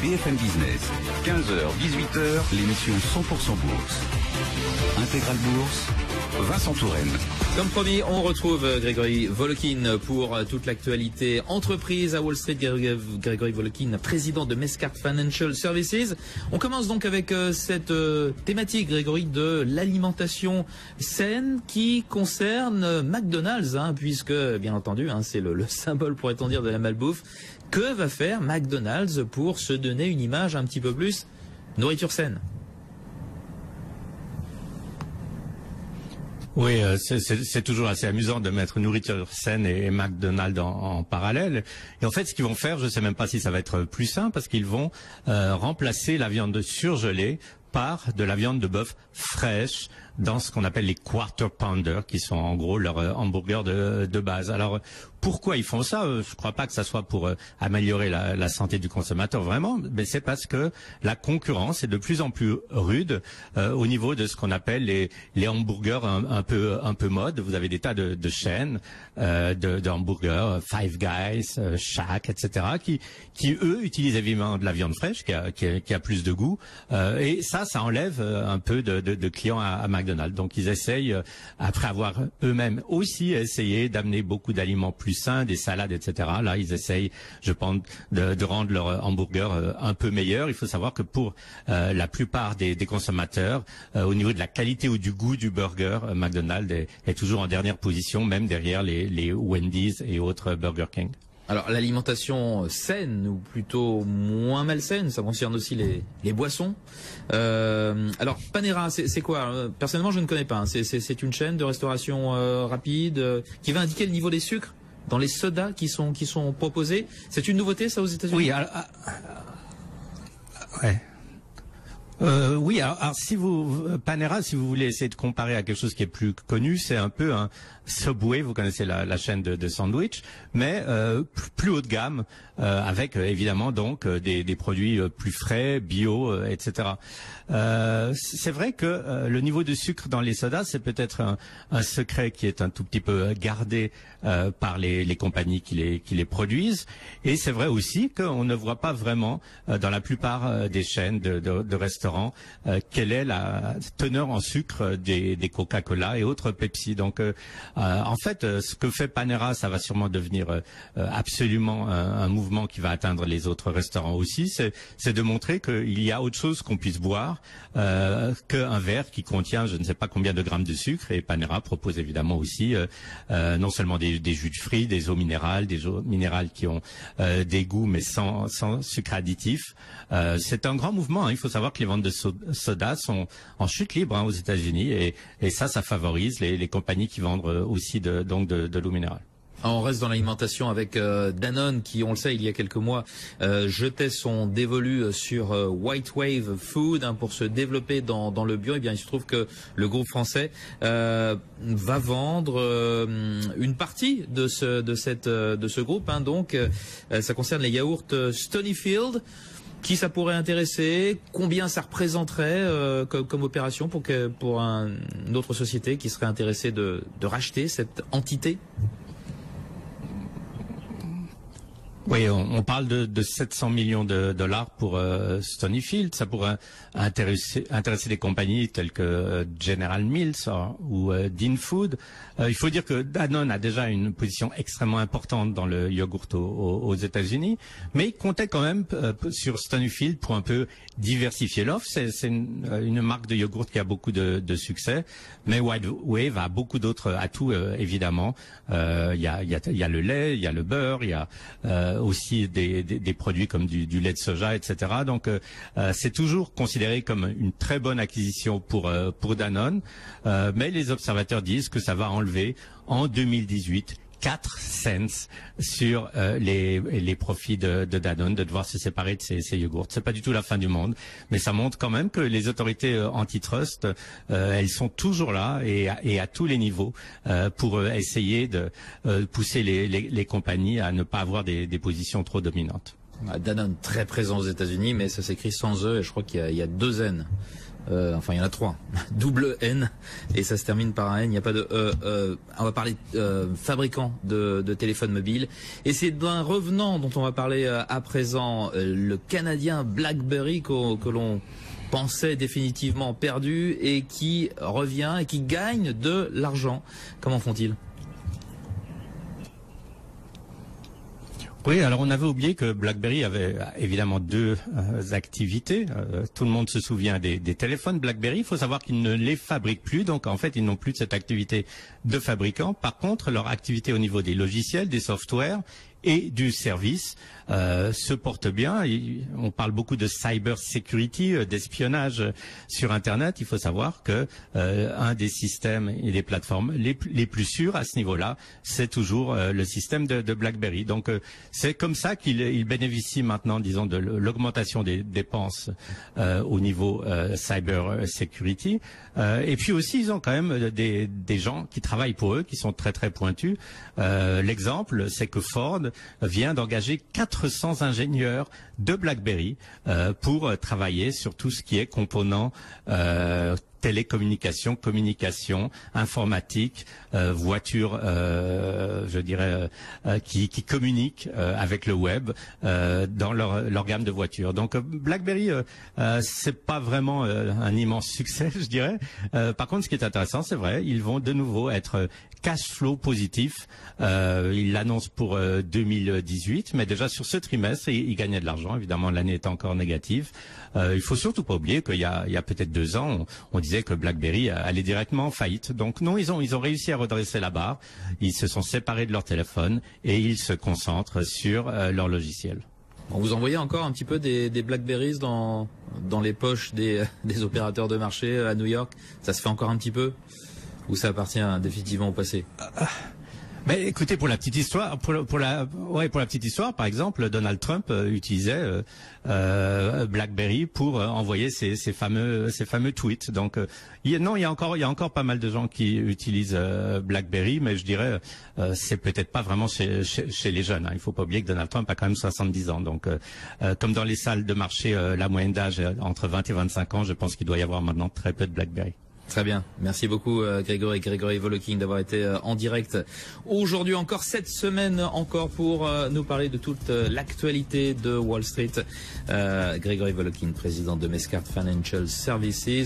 BFM Business. 15h, 18h, l'émission 100% Bourse. Intégrale Bourse, Vincent Touraine. Comme promis, on retrouve Grégory Volokin pour toute l'actualité entreprise à Wall Street. Grégory Volokin, président de Mescart Financial Services. On commence donc avec cette thématique, Grégory, de l'alimentation saine qui concerne McDonald's, puisque, bien entendu, c'est le symbole, pourrait-on dire, de la malbouffe. Que va faire McDonald's pour se donner une image un petit peu plus nourriture saine ? Oui, c'est toujours assez amusant de mettre nourriture saine et McDonald's en parallèle. Et en fait, ce qu'ils vont faire, je ne sais même pas si ça va être plus simple, parce qu'ils vont remplacer la viande surgelée par de la viande de bœuf fraîche dans ce qu'on appelle les quarter pounder, qui sont en gros leurs hamburgers de base. Alors, pourquoi ils font ça? Je crois pas que ça soit pour améliorer la santé du consommateur vraiment, mais c'est parce que la concurrence est de plus en plus rude au niveau de ce qu'on appelle les hamburgers un peu mode. Vous avez des tas de chaînes de hamburgers, Five Guys, Shack, etc., qui eux utilisent évidemment de la viande fraîche qui a plus de goût, et ça enlève un peu de clients à McDonald's. Donc ils essayent, après avoir eux-mêmes aussi essayé d'amener beaucoup d'aliments plus sains, des salades, etc. Là, ils essayent, je pense, de rendre leur hamburger un peu meilleur. Il faut savoir que pour la plupart des consommateurs, au niveau de la qualité ou du goût du burger, McDonald's est toujours en dernière position, même derrière les Wendy's et autres Burger King. Alors l'alimentation saine, ou plutôt moins malsaine, ça concerne aussi les boissons. Alors Panera, c'est quoi? Personnellement, je ne connais pas. C'est une chaîne de restauration rapide qui va indiquer le niveau des sucres dans les sodas qui sont proposés. C'est une nouveauté, ça, aux États-Unis? Oui. Ouais. Oui, alors Panera, si vous voulez essayer de comparer à quelque chose qui est plus connu, c'est un peu un Subway, vous connaissez la chaîne de sandwich, mais plus haut de gamme, avec évidemment donc des produits plus frais, bio, etc. C'est vrai que le niveau de sucre dans les sodas, c'est peut-être un secret qui est un tout petit peu gardé par les compagnies qui les produisent, et c'est vrai aussi qu'on ne voit pas vraiment dans la plupart des chaînes de restaurants quelle est la teneur en sucre des Coca-Cola et autres Pepsi. Donc en fait, ce que fait Panera, ça va sûrement devenir absolument un mouvement qui va atteindre les autres restaurants aussi. C'est de montrer qu'il y a autre chose qu'on puisse boire qu'un verre qui contient je ne sais pas combien de grammes de sucre. Et Panera propose évidemment aussi non seulement des jus de fruits, des eaux minérales qui ont des goûts mais sans sucre additif. C'est un grand mouvement. Il faut savoir que les ventes de soda sont en chute libre aux États-Unis, et ça favorise les compagnies qui vendent aussi de l'eau minérale. On reste dans l'alimentation avec Danone qui, on le sait, il y a quelques mois, jetait son dévolu sur White Wave Food pour se développer dans le bio. Et bien, il se trouve que le groupe français va vendre une partie de ce groupe. Donc, ça concerne les yaourts Stonyfield. Qui ça pourrait intéresser? Combien ça représenterait comme opération pour une autre société qui serait intéressée de racheter cette entité? Oui, on parle de 700 millions de dollars pour Stonyfield. Ça pourrait intéresser des compagnies telles que General Mills ou Dean Food. Il faut dire que Danone a déjà une position extrêmement importante dans le yogourt aux États-Unis, mais il comptait quand même sur Stonyfield pour un peu diversifier l'offre. C'est une marque de yogourt qui a beaucoup de succès, mais White Wave a beaucoup d'autres atouts évidemment. Il y a le lait, il y a le beurre, il y a aussi des produits comme du lait de soja, etc. Donc c'est toujours considéré comme une très bonne acquisition pour Danone, mais les observateurs disent que ça va enlever en 2018 4 cents sur les profits de Danone, de devoir se séparer de ces yogourts. C'est pas du tout la fin du monde, mais ça montre quand même que les autorités antitrust, elles sont toujours là et à tous les niveaux pour essayer de pousser les compagnies à ne pas avoir des positions trop dominantes. Danone très présent aux États-Unis, mais ça s'écrit sans E et je crois qu'il y a 2 N. Enfin, il y en a 3. Double N et ça se termine par un N. Il n'y a pas de E. On va parler fabricant de téléphones mobiles. Et c'est d'un revenant dont on va parler à présent, le Canadien BlackBerry que l'on pensait définitivement perdu et qui revient et qui gagne de l'argent. Comment font-ils ? Oui, alors on avait oublié que BlackBerry avait évidemment 2 activités. Tout le monde se souvient des téléphones BlackBerry. Il faut savoir qu'ils ne les fabriquent plus, donc en fait ils n'ont plus de cette activité de fabricant. Par contre, leur activité au niveau des logiciels, des softwares et du service se porte bien. On parle beaucoup de cyber security, d'espionnage sur Internet. Il faut savoir que un des systèmes et des plateformes les plus sûrs à ce niveau-là, c'est toujours le système de BlackBerry. Donc c'est comme ça qu'il bénéficie maintenant, disons, de l'augmentation des dépenses au niveau cyber security. Et puis aussi, ils ont quand même des gens qui travaillent pour eux, qui sont très très pointus. L'exemple, c'est que Ford vient d'engager 400 ingénieurs de BlackBerry pour travailler sur tout ce qui est composants télécommunication, communication, informatique, voitures, je dirais, qui communiquent avec le web dans leur gamme de voitures. Donc BlackBerry, c'est pas vraiment un immense succès, je dirais. Par contre, ce qui est intéressant, c'est vrai, ils vont de nouveau être cash flow positif. Ils l'annoncent pour 2018, mais déjà sur ce trimestre, ils gagnaient de l'argent. Évidemment, l'année est encore négative. Il faut surtout pas oublier qu'il y a peut-être 2 ans, on disait que BlackBerry allait directement en faillite. Donc non, ils ont réussi à redresser la barre. Ils se sont séparés de leur téléphone et ils se concentrent sur leur logiciel. Bon, vous envoyez encore un petit peu des BlackBerrys dans les poches des opérateurs de marché à New York. Ça se fait encore un petit peu ou ça appartient définitivement au passé? Mais écoutez, pour la petite histoire, pour la petite histoire, par exemple, Donald Trump utilisait BlackBerry pour envoyer ses fameux tweets. Donc, il y a encore pas mal de gens qui utilisent BlackBerry, mais je dirais c'est peut-être pas vraiment chez les jeunes. Hein. Il faut pas oublier que Donald Trump a quand même 70 ans. Donc, comme dans les salles de marché, la moyenne d'âge est entre 20 et 25 ans, je pense qu'il doit y avoir maintenant très peu de BlackBerry. Très bien. Merci beaucoup Grégory Voloking d'avoir été en direct aujourd'hui encore cette semaine encore pour nous parler de toute l'actualité de Wall Street. Grégory Voloking, président de Mescart Financial Services.